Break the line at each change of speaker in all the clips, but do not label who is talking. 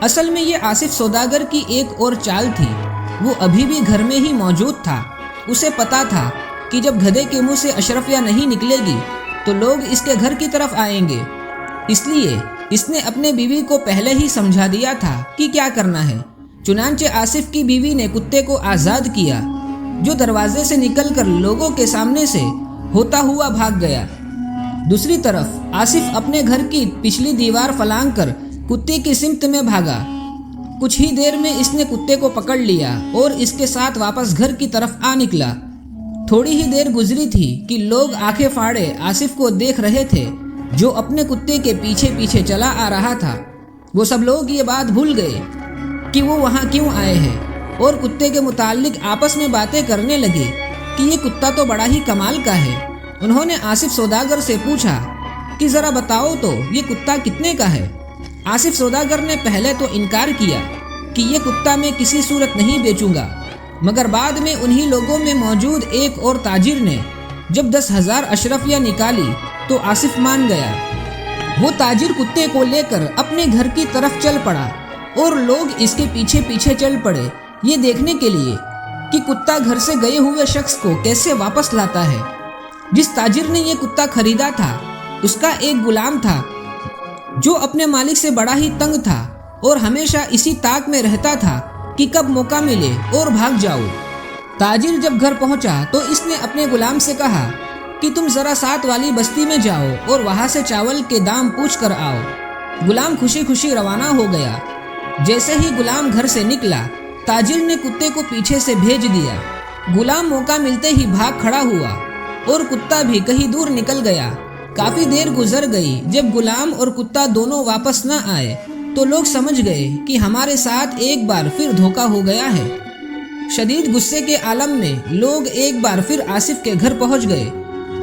اصل میں یہ آصف سوداگر کی ایک اور چال تھی۔ وہ ابھی بھی گھر میں ہی موجود تھا۔ اسے پتا تھا کہ جب گدھے کے منہ سے اشرفیہ نہیں نکلے گی تو لوگ اس کے گھر کی طرف آئیں گے، اس لیے اس نے اپنے بیوی کو پہلے ہی سمجھا دیا تھا کہ کیا کرنا ہے۔ چنانچہ آصف کی بیوی نے کتے کو آزاد کیا، جو دروازے سے نکل کر لوگوں کے سامنے سے ہوتا ہوا بھاگ گیا۔ دوسری طرف آصف اپنے گھر کی پچھلی دیوار فلانگ کر کتے کی سمت میں بھاگا۔ کچھ ہی دیر میں اس نے کتے کو پکڑ لیا اور اس کے ساتھ واپس گھر کی طرف آ نکلا۔ تھوڑی ہی دیر گزری تھی کہ لوگ آنکھیں پھاڑے آصف کو دیکھ رہے تھے، جو اپنے کتے کے پیچھے پیچھے چلا آ رہا تھا۔ وہ سب لوگ یہ بات بھول گئے کہ وہ وہاں کیوں آئے ہیں، اور کتے کے متعلق آپس میں باتیں کرنے لگے کہ یہ کتا تو بڑا ہی کمال کا ہے۔ انہوں نے آصف سوداگر سے پوچھا کہ ذرا بتاؤ تو یہ کتا کتنے کا ہے؟ آصف سوداگر نے پہلے تو انکار کیا کہ یہ کتا میں کسی صورت نہیں بیچوں گا، مگر بعد میں انہی لوگوں میں موجود ایک اور تاجر نے جب 10,000 اشرفیہ نکالی تو آصف مان گیا۔ وہ تاجر کتے کو لے کر اپنے گھر کی طرف چل پڑا اور لوگ اس کے پیچھے پیچھے چل پڑے، یہ دیکھنے کے لیے کہ کتا گھر سے گئے ہوئے شخص کو کیسے واپس لاتا ہے۔ جس تاجر نے یہ کتا خریدا تھا اس کا ایک غلام تھا جو اپنے مالک سے بڑا ہی تنگ تھا اور ہمیشہ اسی طاق میں رہتا تھا کہ کب موقع ملے اور بھاگ جاؤ۔ تاجر جب گھر پہنچا تو اس نے اپنے غلام سے کہا کہ تم ذرا ساتھ والی بستی میں جاؤ اور وہاں سے چاول کے دام پوچھ کر آؤ۔ غلام خوشی خوشی روانہ ہو گیا۔ جیسے ہی غلام گھر سے نکلا، تاجر نے کتے کو پیچھے سے بھیج دیا۔ غلام موقع ملتے ہی بھاگ کھڑا ہوا اور کتا بھی کہیں دور نکل گیا۔ کافی دیر گزر گئی۔ جب غلام اور کتا دونوں واپس نہ آئے تو لوگ سمجھ گئے کہ ہمارے ساتھ ایک بار پھر دھوکہ ہو گیا ہے۔ شدید غصے کے عالم میں لوگ ایک بار پھر آصف کے گھر پہنچ گئے۔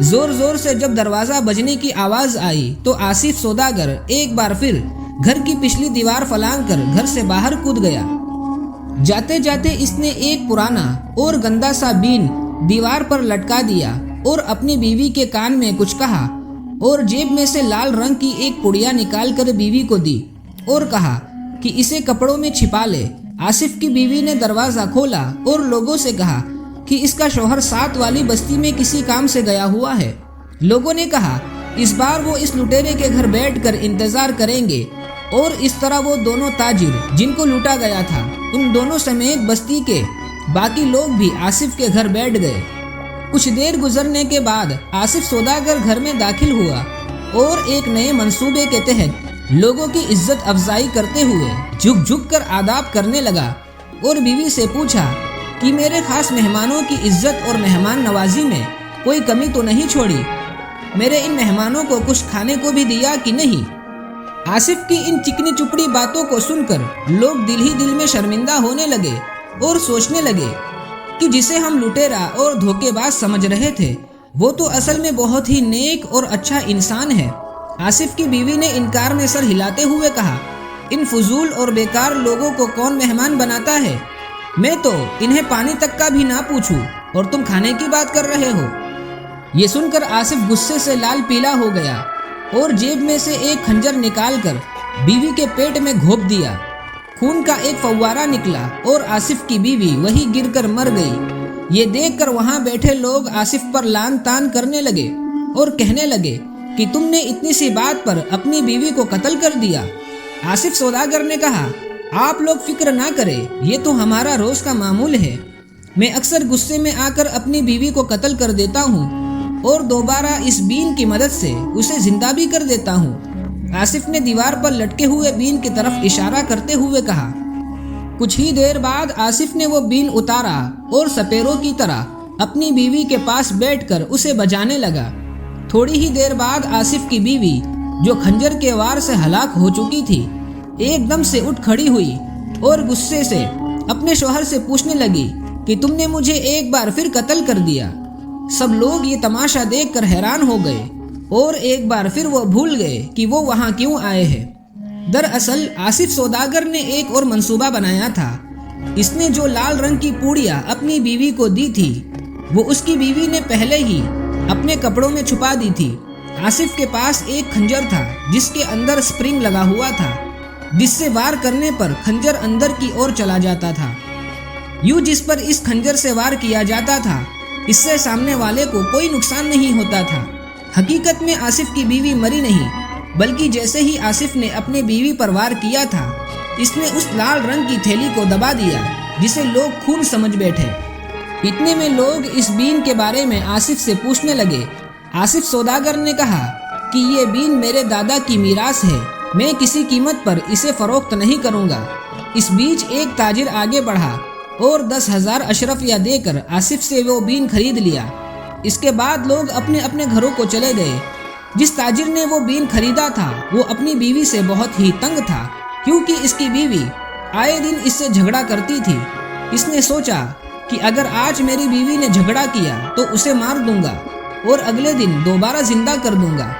زور زور سے جب دروازہ بجنے کی آواز آئی تو آصف سوداگر ایک بار پھر گھر کی پچھلی دیوار فلانگ کر گھر سے باہر کود گیا۔ جاتے جاتے اس نے ایک پرانا اور گندا سا بین دیوار پر لٹکا دیا اور اپنی بیوی کے کان میں کچھ کہا اور جیب میں سے لال رنگ کی ایک پڑیا نکال کر بیوی کو دی اور کہا کہ اسے کپڑوں میں چھپا لے۔ آصف کی بیوی نے دروازہ کھولا اور لوگوں سے کہا کہ اس کا شوہر ساتھ والی بستی میں کسی کام سے گیا ہوا ہے۔ لوگوں نے کہا اس بار وہ اس لٹیرے کے گھر بیٹھ کر انتظار کریں گے، اور اس طرح وہ دونوں تاجر جن کو لوٹا گیا تھا ان دونوں سمیت بستی کے باقی لوگ بھی آصف کے گھر بیٹھ گئے۔ کچھ دیر گزرنے کے بعد آصف سوداگر گھر میں داخل ہوا اور ایک نئے منصوبے کے تحت لوگوں کی عزت افزائی کرتے ہوئے جھک جھک کر آداب کرنے لگا اور بیوی سے پوچھا کہ میرے خاص مہمانوں کی عزت اور مہمان نوازی میں کوئی کمی تو نہیں چھوڑی؟ میرے ان مہمانوں کو کچھ کھانے کو بھی دیا کہ نہیں؟ آصف کی ان چکنی چپڑی باتوں کو سن کر لوگ دل ہی دل میں شرمندہ ہونے لگے اور سوچنے لگے کہ جسے ہم لٹیرا اور دھوکے باز سمجھ رہے تھے وہ تو اصل میں بہت ہی نیک اور اچھا انسان ہے۔ آصف کی بیوی نے انکار میں سر ہلاتے ہوئے کہا، ان فضول اور بیکار لوگوں کو کون مہمان بناتا ہے؟ میں تو انہیں پانی تک کا بھی نہ پوچھوں اور تم کھانے کی بات کر رہے ہو۔ یہ سن کر آصف غصے سے لال پیلا ہو گیا اور جیب میں سے ایک خنجر نکال کر بیوی کے پیٹ میں گھونپ دیا۔ خون کا ایک فوارہ نکلا اور آصف کی بیوی وہی گر کر مر گئی۔ یہ دیکھ کر وہاں بیٹھے لوگ آصف پر لان تان کرنے لگے اور کہنے لگے کہ تم نے اتنی سی بات پر اپنی بیوی کو قتل کر دیا۔ آصف سوداگر نے کہا، آپ لوگ فکر نہ کریں، یہ تو ہمارا روز کا معمول ہے۔ میں اکثر غصے میں آ کر اپنی بیوی کو قتل کر دیتا ہوں اور دوبارہ اس بین کی مدد سے اسے زندہ بھی کر دیتا ہوں۔ آصف نے دیوار پر لٹکے ہوئے بین کی طرف اشارہ کرتے ہوئے کہا۔ کچھ ہی دیر بعد آصف نے وہ بین اتارا اور سپیروں کی طرح اپنی بیوی کے پاس بیٹھ کر اسے بجانے لگا۔ تھوڑی ہی دیر بعد آصف کی بیوی، جو خنجر کے وار سے ہلاک ہو چکی تھی، ایک دم سے اٹھ کھڑی ہوئی اور غصے سے اپنے شوہر سے پوچھنے لگی کہ تم نے مجھے ایک بار پھر قتل کر دیا۔ سب لوگ یہ تماشا دیکھ کر حیران ہو گئے اور ایک بار پھر وہ بھول گئے کہ وہ وہاں کیوں آئے ہیں۔ دراصل آصف سوداگر نے ایک اور منصوبہ بنایا تھا۔ اس نے جو لال رنگ کی پوڑیا اپنی بیوی کو دی تھی وہ اس کی بیوی نے پہلے ہی اپنے کپڑوں میں چھپا دی تھی۔ آصف کے پاس ایک خنجر تھا جس کے اندر سپرنگ لگا ہوا تھا۔ جس سے وار کرنے پر خنجر اندر کی اور چلا جاتا تھا۔ یوں جس پر اس خنجر سے وار کیا جاتا تھا اس سے سامنے والے کو کوئی نقصان نہیں ہوتا تھا۔ حقیقت میں آصف کی بیوی مری نہیں، بلکہ جیسے ہی آصف نے اپنے بیوی پر وار کیا تھا اس نے اس لال رنگ کی تھیلی کو دبا دیا جسے لوگ خون سمجھ بیٹھے۔ اتنے میں لوگ اس بین کے بارے میں آصف سے پوچھنے لگے۔ آصف سوداگر نے کہا کہ یہ بین میرے دادا کی میراث ہے، میں کسی قیمت پر اسے فروخت نہیں کروں گا۔ اس بیچ ایک تاجر آگے بڑھا اور 10,000 اشرفیہ دے کر آصف سے وہ بین خرید لیا۔ اس کے بعد لوگ اپنے اپنے گھروں کو چلے گئے۔ جس تاجر نے وہ بین خریدا تھا وہ اپنی بیوی سے بہت ہی تنگ تھا، کیونکہ اس کی بیوی آئے دن اس سے جھگڑا کرتی تھی۔ اس نے سوچا کہ اگر آج میری بیوی نے جھگڑا کیا تو اسے مار دوں گا اور اگلے دن دوبارہ زندہ کر دوں گا۔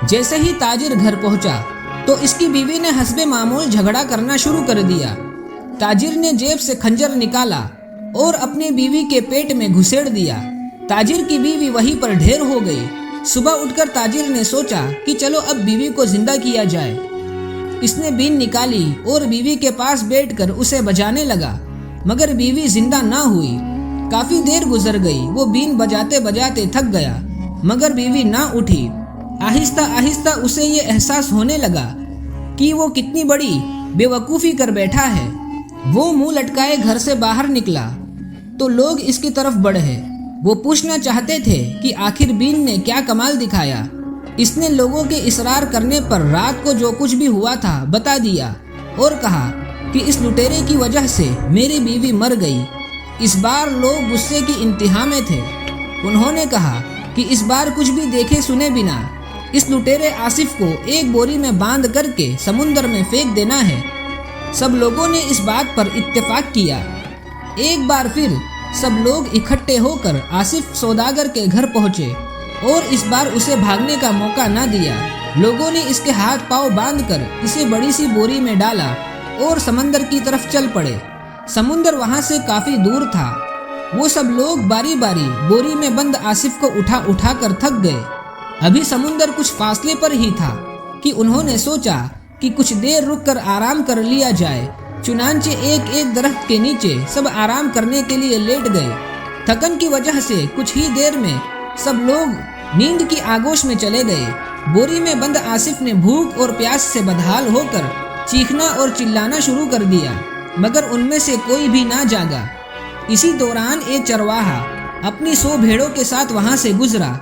جیسے ہی تاجر گھر پہنچا تو اس کی بیوی نے حسب معمول جھگڑا کرنا شروع کر دیا۔ تاجر نے جیب سے خنجر نکالا اور اپنی بیوی کے پیٹ میں گھسیڑ دیا۔ تاجر کی بیوی وہیں پر ڈھیر ہو گئی۔ صبح اٹھ کر تاجر نے سوچا کہ چلو اب بیوی کو زندہ کیا جائے۔ اس نے بین نکالی اور بیوی کے پاس بیٹھ کر اسے بجانے لگا، مگر بیوی زندہ نہ ہوئی۔ کافی دیر گزر گئی، وہ بین بجاتے بجاتے تھک گیا مگر بیوی نہ اٹھی۔ آہستہ آہستہ اسے یہ احساس ہونے لگا کہ وہ کتنی بڑی بے وقوفی کر بیٹھا ہے۔ وہ منہ لٹکائے گھر سے باہر نکلا تو لوگ اس کی طرف بڑھے۔ وہ پوچھنا چاہتے تھے کہ آخر بین نے کیا کمال دکھایا۔ اس نے لوگوں کے اصرار کرنے پر رات کو جو کچھ بھی ہوا تھا بتا دیا اور کہا کہ اس لٹیرے کی وجہ سے میری بیوی مر گئی۔ اس بار لوگ غصے کی انتہا میں تھے۔ انہوں نے کہا کہ اس بار کچھ بھی دیکھے سنے بنا اس لٹیرے آصف کو ایک بوری میں باندھ کر کے سمندر میں پھینک دینا ہے۔ سب لوگوں نے اس بات پر اتفاق کیا۔ ایک بار پھر سب لوگ اکٹھے ہو کر آصف سوداگر کے گھر پہنچے اور اس بار اسے بھاگنے کا موقع نہ دیا۔ لوگوں نے اس کے ہاتھ پاؤں باندھ کر اسے بڑی سی بوری میں ڈالا اور سمندر کی طرف چل پڑے۔ سمندر وہاں سے کافی دور تھا۔ وہ سب لوگ باری باری بوری میں بند آصف کو اٹھا اٹھا کر تھک گئے۔ ابھی سمندر کچھ فاصلے پر ہی تھا کہ انہوں نے سوچا کہ کچھ دیر رک کر آرام کر لیا جائے۔ چنانچہ ایک ایک درخت کے نیچے سب آرام کرنے کے لیے لیٹ گئے۔ تھکن کی وجہ سے کچھ ہی دیر میں سب لوگ نیند کی آگوش میں چلے گئے۔ بوری میں بند آصف نے بھوک اور پیاس سے بدحال ہو کر چیخنا اور چلانا شروع کر دیا، مگر ان میں سے کوئی بھی نہ جاگا۔ اسی دوران ایک چرواہا اپنی 100 بھیڑوں کے ساتھ وہاں سے گزرا۔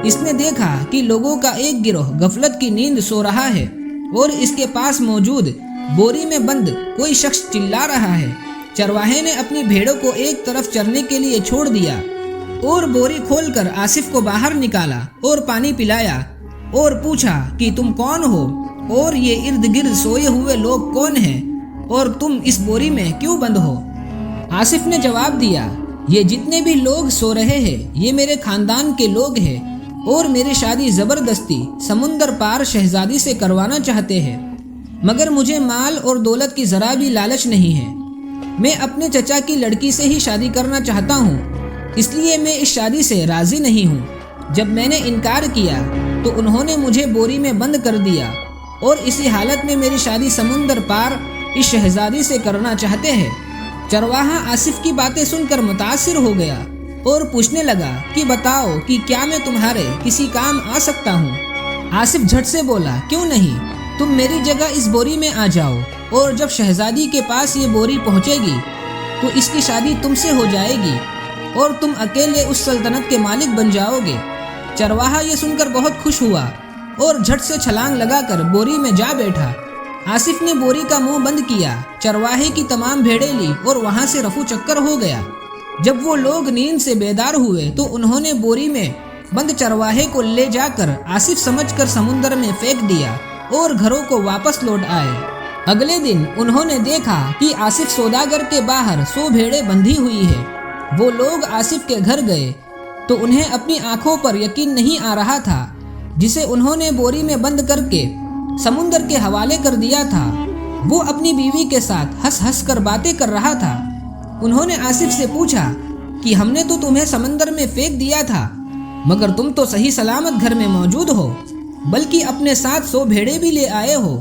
اس نے دیکھا کہ لوگوں کا ایک گروہ غفلت کی نیند سو رہا ہے اور اس کے پاس موجود بوری میں بند کوئی شخص چلا رہا ہے۔ چرواہے نے اپنی بھیڑوں کو ایک طرف چرنے کے لیے چھوڑ دیا اور بوری کھول کر آصف کو باہر نکالا اور پانی پلایا اور پوچھا کہ تم کون ہو اور یہ ارد گرد سوئے ہوئے لوگ کون ہیں اور تم اس بوری میں کیوں بند ہو؟ آصف نے جواب دیا، یہ جتنے بھی لوگ سو رہے ہیں یہ میرے خاندان کے لوگ ہیں اور میری شادی زبردستی سمندر پار شہزادی سے کروانا چاہتے ہیں، مگر مجھے مال اور دولت کی ذرا بھی لالچ نہیں ہے۔ میں اپنے چچا کی لڑکی سے ہی شادی کرنا چاہتا ہوں، اس لیے میں اس شادی سے راضی نہیں ہوں۔ جب میں نے انکار کیا تو انہوں نے مجھے بوری میں بند کر دیا اور اسی حالت میں میری شادی سمندر پار اس شہزادی سے کرنا چاہتے ہیں۔ چرواہا آصف کی باتیں سن کر متاثر ہو گیا اور پوچھنے لگا کہ بتاؤ کہ کیا میں تمہارے کسی کام آ سکتا ہوں؟ آصف جھٹ سے بولا، کیوں نہیں، تم میری جگہ اس بوری میں آ جاؤ اور جب شہزادی کے پاس یہ بوری پہنچے گی تو اس کی شادی تم سے ہو جائے گی اور تم اکیلے اس سلطنت کے مالک بن جاؤ گے۔ چرواہا یہ سن کر بہت خوش ہوا اور جھٹ سے چھلانگ لگا کر بوری میں جا بیٹھا۔ آصف نے بوری کا منہ بند کیا، چرواہے کی تمام بھیڑیں لی اور وہاں سے رفو چکر ہو گیا۔ جب وہ لوگ نیند سے بیدار ہوئے تو انہوں نے بوری میں بند چرواہے کو لے جا کر آصف سمجھ کر سمندر میں پھینک دیا اور گھروں کو واپس لوٹ آئے۔ اگلے دن انہوں نے دیکھا کہ آصف سوداگر کے باہر 100 بھیڑیں بندھی ہوئی ہے۔ وہ لوگ آصف کے گھر گئے تو انہیں اپنی آنکھوں پر یقین نہیں آ رہا تھا، جسے انہوں نے بوری میں بند کر کے سمندر کے حوالے کر دیا تھا۔ وہ اپنی بیوی کے ساتھ ہنس ہنس کر باتیں کر رہا تھا۔ انہوں نے آصف سے پوچھا کہ ہم نے تو تمہیں سمندر میں پھینک دیا تھا، مگر تم تو صحیح سلامت گھر میں موجود ہو، بلکہ اپنے ساتھ 100 بھیڑیں بھی لے آئے ہو۔